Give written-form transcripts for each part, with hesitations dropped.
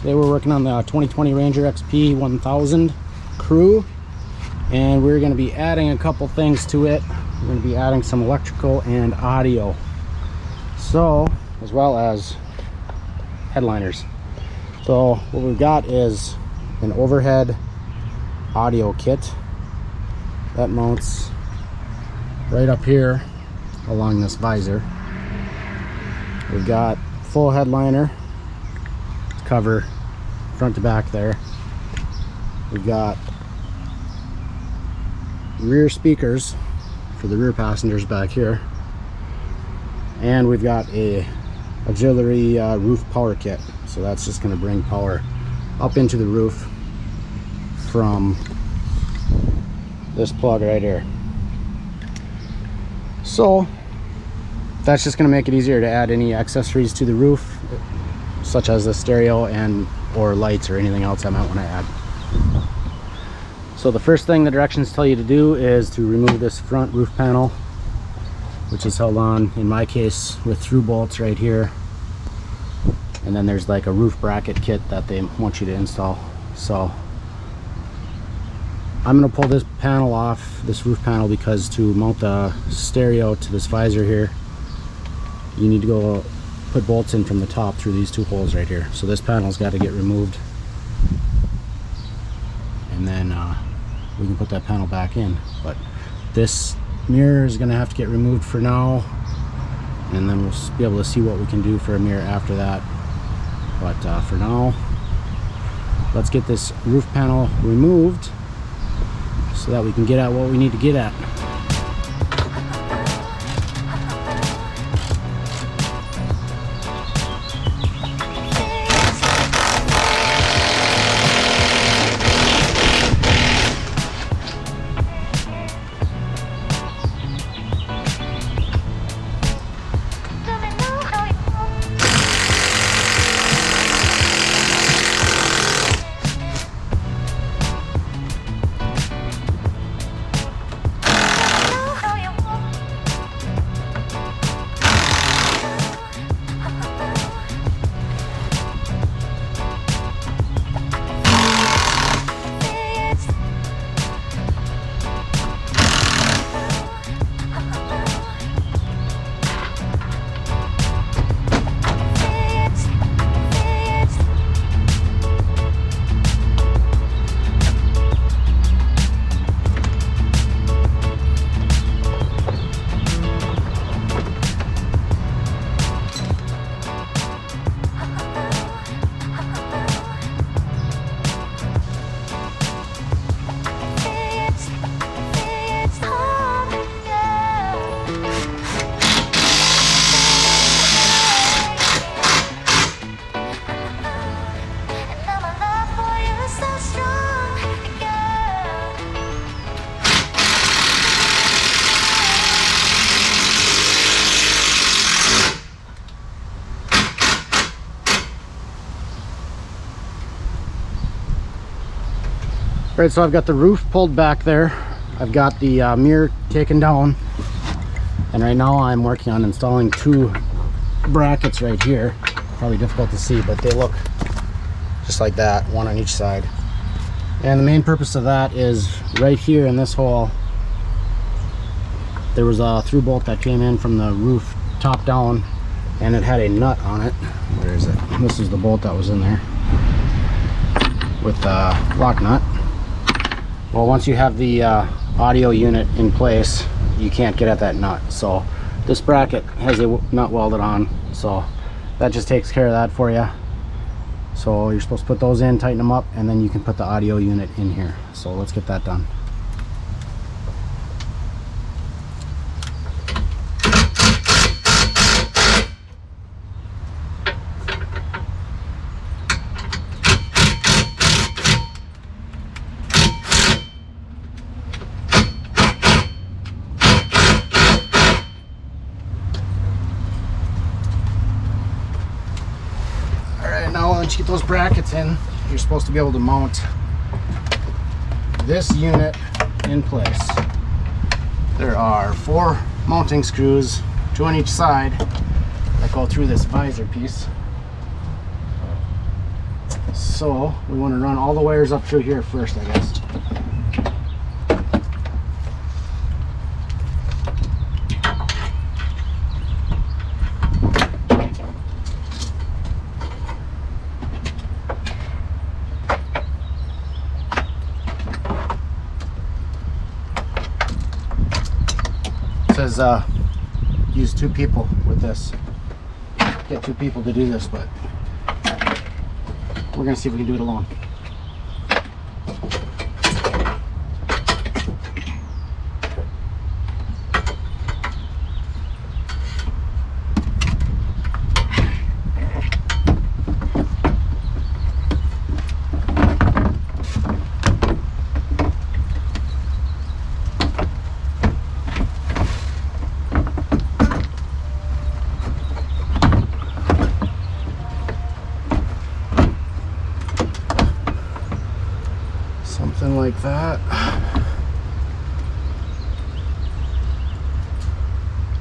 Today we're working on the 2020 Ranger XP 1000 crew, and we're going to be adding a couple things to it. We're going to be adding some electrical and audio, so as well as headliners. So what we've got is an overhead audio kit that mounts right up here along this visor. We've got full headliner cover front to back there. We've got rear speakers for the rear passengers back here, and we've got a auxiliary roof power kit. So that's just going to bring power up into the roof from this plug right here. So that's just going to make it easier to add any accessories to the roof, such as the stereo and or lights or anything else I might want to add. So the first thing the directions tell you to do is to remove this front roof panel, which is held on, in my case, with through bolts right here. And then there's like a roof bracket kit that they want you to install. So I'm going to pull this panel off, this roof panel, because to mount the stereo to this visor here, you need to go put bolts in from the top through these two holes right here. So this panel's got to get removed, and then we can put that panel back in. But this mirror is going to have to get removed for now, and then we'll be able to see what we can do for a mirror after that. But for now, let's get this roof panel removed so that we can get at what we need to get at. Right, so I've got the roof pulled back there. I've got the mirror taken down, and right now I'm working on installing two brackets right here. Probably difficult to see, but they look just like that, one on each side. And the main purpose of that is right here in this hole, there was a through bolt that came in from the roof top down, and it had a nut on it. Where is it? This is the bolt that was in there with the lock nut. Well, once you have the audio unit in place, you can't get at that nut. So this bracket has a nut welded on, so that just takes care of that for you. So you're supposed to put those in, tighten them up, and then you can put the audio unit in here. So let's get that done. Once you get those brackets in, you're supposed to be able to mount this unit in place. There are 4 mounting screws, 2 on each side, that go through this visor piece. So we want to run all the wires up through here first, I guess. It says use 2 people with this. Get 2 people to do this, but we're gonna see if we can do it alone. Something like that.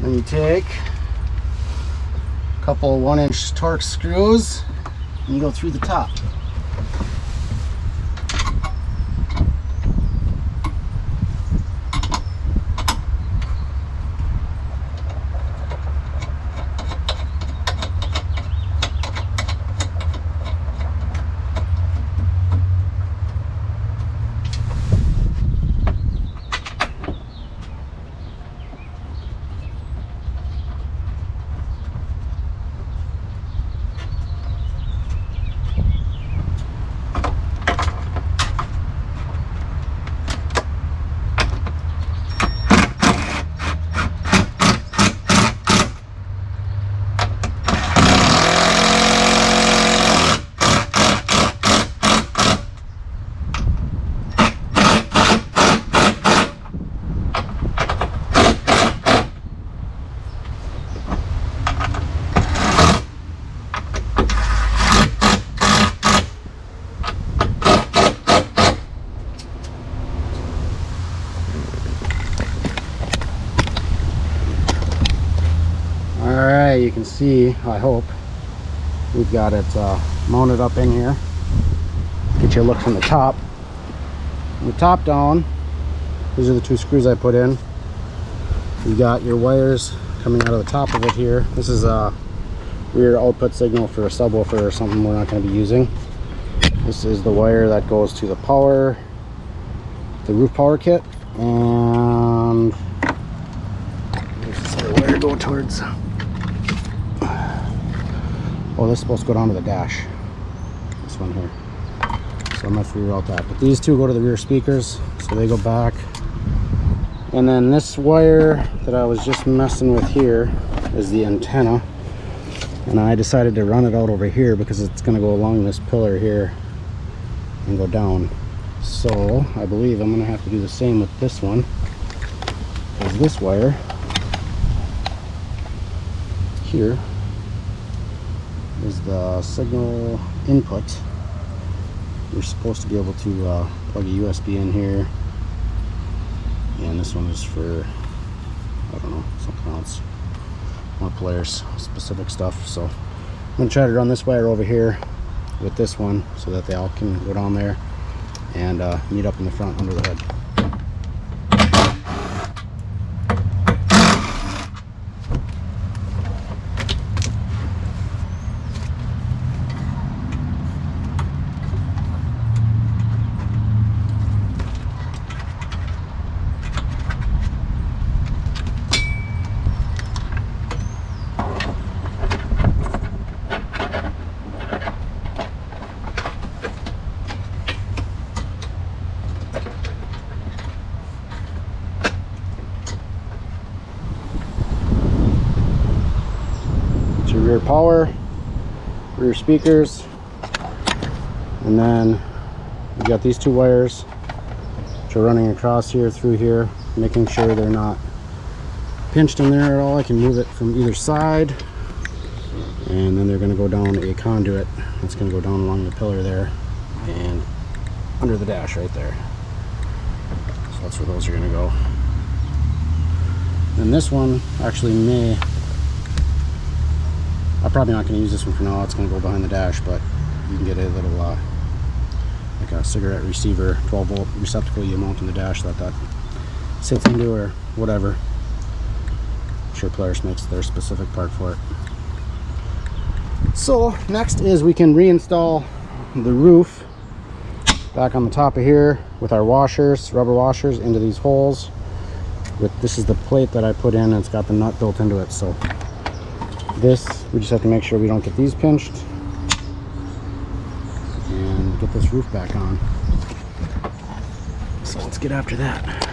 Then you take a couple 1-inch Torx screws and you go through the top. Alright, you can see, I hope, we've got it mounted up in here. Get you a look from the top. From the top down, these are the 2 screws I put in. You got your wires coming out of the top of it here. This is a rear output signal for a subwoofer or something we're not going to be using. This is the wire that goes to the power, the roof power kit, and there's this other wire go towards. Oh, this is supposed to go down to the dash. This one here. So I'm going to reroute that. But these 2 go to the rear speakers, so they go back. And then this wire that I was just messing with here is the antenna. And I decided to run it out over here because it's going to go along this pillar here and go down. So I believe I'm going to have to do the same with this one. As this wire here is the signal input. You're supposed to be able to plug a USB in here, and this one is for, I don't know, something else, more Polaris specific stuff. So I'm going to try to run this wire over here with this one so that they all can go down there and meet up in the front under the hood. Rear power, rear speakers, and then we got these 2 wires which are running across here through here, making sure they're not pinched in there at all. I can move it from either side, and then they're going to go down a conduit that's going to go down along the pillar there and under the dash right there. So that's where those are going to go. And this one actually I'm probably not going to use this one for now. It's going to go behind the dash, but You can get a little like a cigarette receiver 12-volt receptacle you mount in the dash that sits into, or whatever. I'm sure Polaris makes their specific part for it. So next is we can reinstall the roof back on the top of here with our washers, rubber washers, into these holes. This is the plate that I put in, and it's got the nut built into it. So this, we just have to make sure we don't get these pinched and get this roof back on. So let's get after that.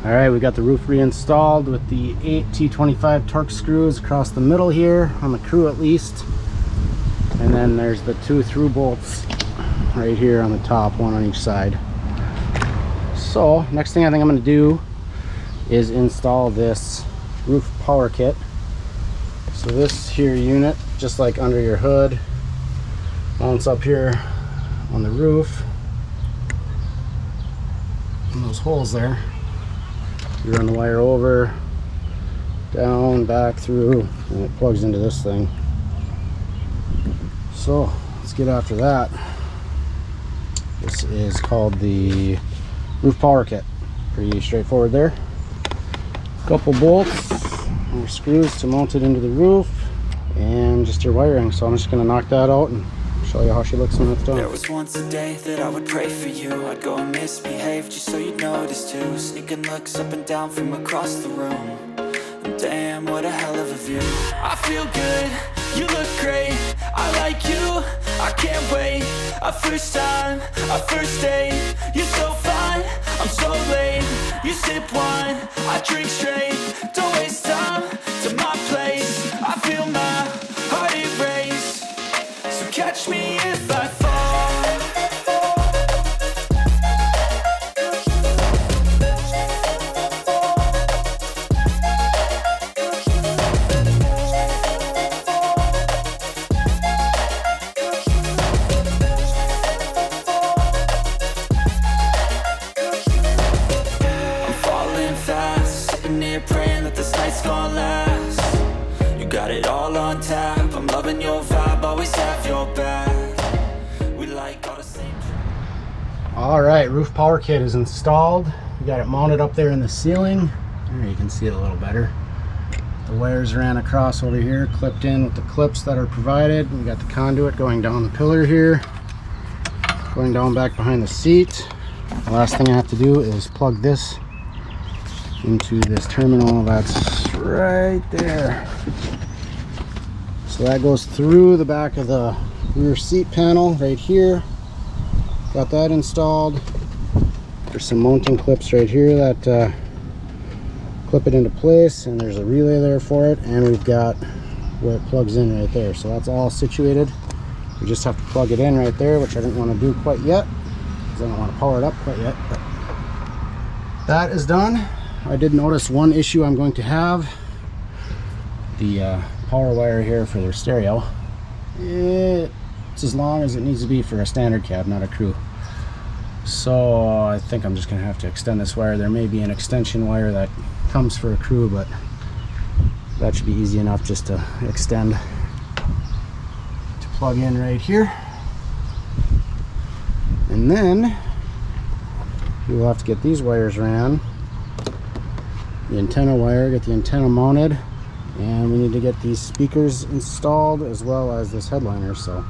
All right, we got the roof reinstalled with the 8 T25 Torx screws across the middle here, on the crew at least. And then there's the 2 through bolts right here on the top, one on each side. So next thing I think I'm going to do is install this roof power kit. So this here unit, just like under your hood, mounts up here on the roof. And those holes there, you run the wire over, down, back, through, and it plugs into this thing. So let's get after that. This is called the roof power kit. Pretty straightforward there. Couple bolts or screws to mount it into the roof, and just your wiring. So I'm just going to knock that out and show you how she looks when it's done. There was once a day that I would pray for you. I'd go and misbehave just so you'd notice too. Sneaking looks up and down from across the room. And damn, what a hell of a view. I feel good, you look great, I like you, I can't wait. A first time, a first date, you're so fine, I'm so late. You sip wine, I drink straight, don't waste time to my place. I feel my heart erase, so catch me if I fall. I'm falling fast, sitting here praying that this night's gonna last. You got it all on tap, I'm loving your vibe, always have your back. We like all the same. All right, roof power kit is installed. We got it mounted up there in the ceiling. There, you can see it a little better. The wires ran across over here, clipped in with the clips that are provided. We got the conduit going down the pillar here, going down back behind the seat. The last thing I have to do is plug this into this terminal that's right there. So that goes through the back of the rear seat panel right here. Got that installed. There's some mounting clips right here that clip it into place, and there's a relay there for it, and we've got where it plugs in right there. So that's all situated. We just have to plug it in right there, which I didn't want to do quite yet because I don't want to power it up quite yet, but that is done. I did notice one issue I'm going to have. The power wire here for their stereo, it's as long as it needs to be for a standard cab, not a crew. So I think I'm just gonna have to extend this wire. There may be an extension wire that comes for a crew, but that should be easy enough just to extend to plug in right here. And then we will have to get these wires ran, the antenna wire, get the antenna mounted, and we need to get these speakers installed as well as this headliner. So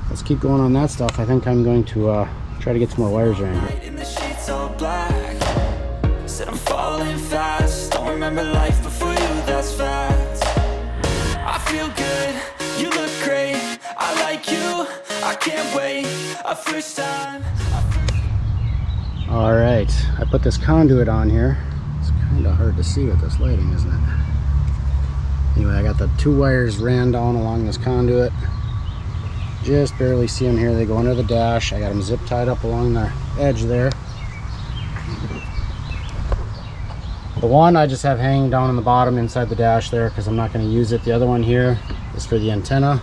let's keep going on that stuff. I think I'm going to try to get some more wires around here. In the sheets all black, said I'm falling fast, don't remember life before you, that's fact. I feel good, you look great, I like you, I can't wait. A first time. All right, I put this conduit on here. It's kind of hard to see with this lighting, isn't it? Anyway, I got the 2 wires ran down along this conduit. Just barely see them here. They go under the dash. I got them zip tied up along the edge there. The one I just have hanging down on the bottom inside the dash there because I'm not going to use it. The other one here is for the antenna,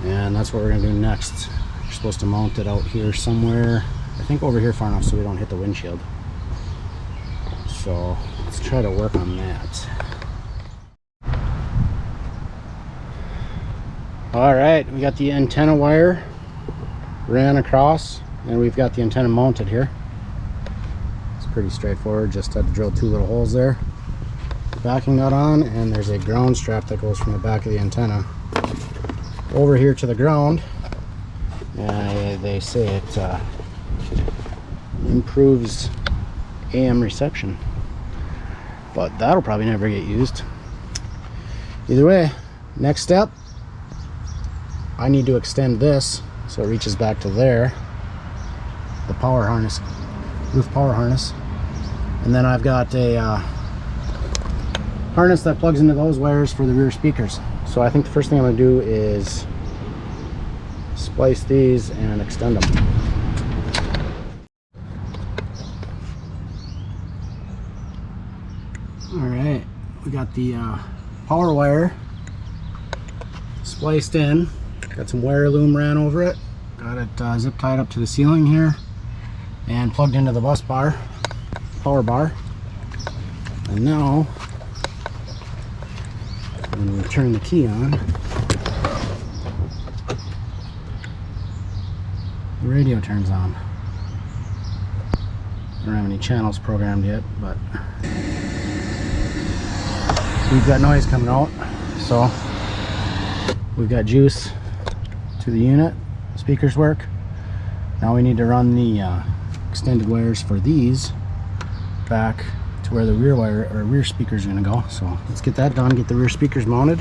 and that's what we're going to do next. We're supposed to mount it out here somewhere. I think over here far enough so we don't hit the windshield. So let's try to work on that. All right, we got the antenna wire ran across, and we've got the antenna mounted here. It's pretty straightforward, just had to drill 2 little holes there. Backing nut on, and there's a ground strap that goes from the back of the antenna over here to the ground. And they say it improves AM reception, but that'll probably never get used. Either way, next step, I need to extend this so it reaches back to there, the power harness, roof power harness, and then I've got a harness that plugs into those wires for the rear speakers. So I think the first thing I'm going to do is splice these and extend them. Alright, we got the power wire spliced in, got some wire loom ran over it, got it zip tied up to the ceiling here, and plugged into the bus bar, power bar. And now, when we turn the key on, the radio turns on. I don't have any channels programmed yet, but we've got noise coming out, so we've got juice to the unit. Speakers work. Now we need to run the extended wires for these back to where the rear wire or rear speakers are going to go. So let's get that done, get the rear speakers mounted,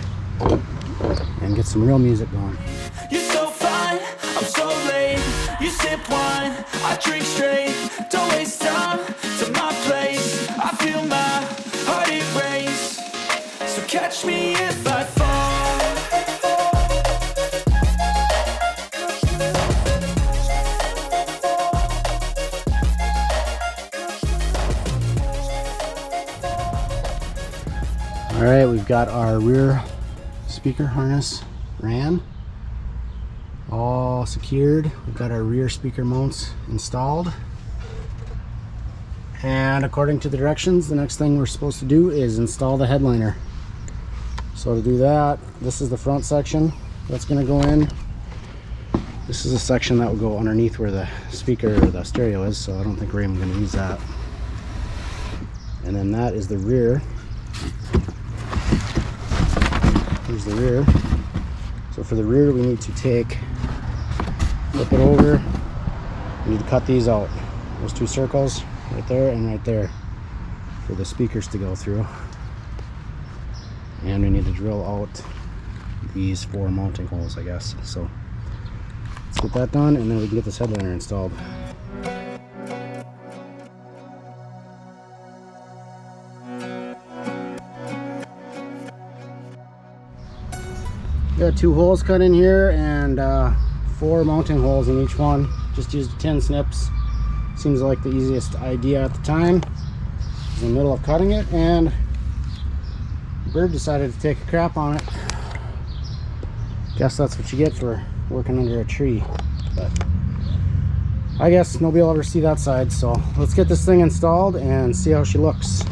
and get some real music going. You're so fine, I'm so late. You sip wine, I drink straight. Don't waste time to my place. I feel my heart erase. So catch me if I fall. All right, we've got our rear speaker harness ran, all secured. We've got our rear speaker mounts installed, and according to the directions, the next thing we're supposed to do is install the headliner. So to do that, this is the front section that's going to go in. This is a section that will go underneath where the speaker or the stereo is, so I don't think we're even going to use that. And then that is the rear. Here's the rear. So for the rear, we need to flip it over. We need to cut these out. Those 2 circles right there and right there for the speakers to go through. And we need to drill out these 4 mounting holes, I guess. So let's get that done, and then we can get this headliner installed. Got 2 holes cut in here and 4 mounting holes in each one. Just used 10 snips. Seems like the easiest idea at the time. I was in the middle of cutting it, and the bird decided to take a crap on it. Guess that's what you get for working under a tree. But I guess nobody will ever see that side. So let's get this thing installed and see how she looks.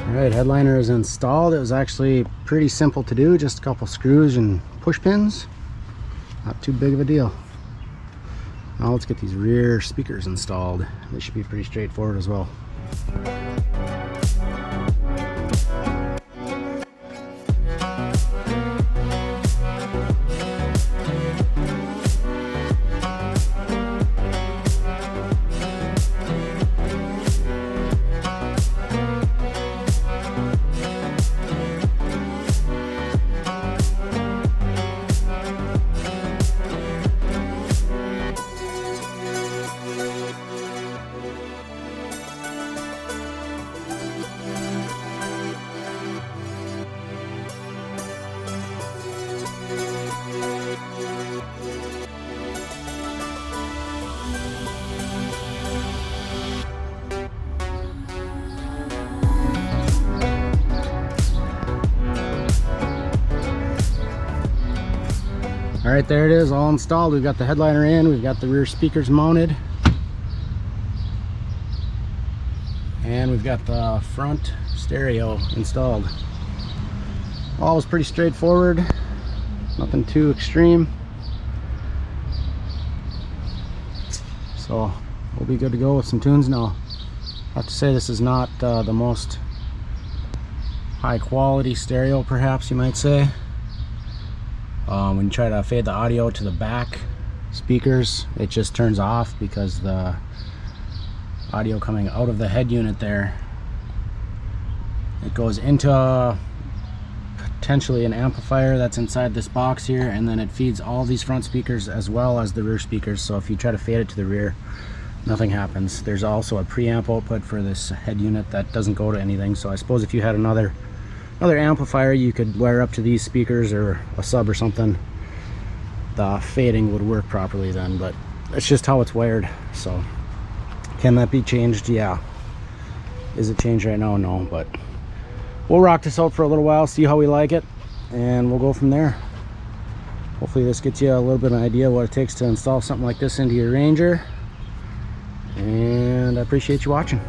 Alright, headliner is installed. It was actually pretty simple to do, just a couple screws and push pins. Not too big of a deal. Now let's get these rear speakers installed. They should be pretty straightforward as well. All right, there it is, all installed. We've got the headliner in, we've got the rear speakers mounted, and we've got the front stereo installed. All was pretty straightforward, nothing too extreme. So we'll be good to go with some tunes now. I have to say, this is not the most high quality stereo, perhaps you might say. When you try to fade the audio to the back speakers, it just turns off because the audio coming out of the head unit there, it goes into potentially an amplifier that's inside this box here, and then it feeds all these front speakers as well as the rear speakers. So if you try to fade it to the rear, nothing happens. There's also a preamp output for this head unit that doesn't go to anything. So I suppose if you had another amplifier you could wire up to these speakers or a sub or something, the fading would work properly then, but that's just how it's wired. So can that be changed? Yeah. Is it changed right now? No, but we'll rock this out for a little while, see how we like it, and we'll go from there. Hopefully this gets you a little bit of an idea what it takes to install something like this into your Ranger, and I appreciate you watching.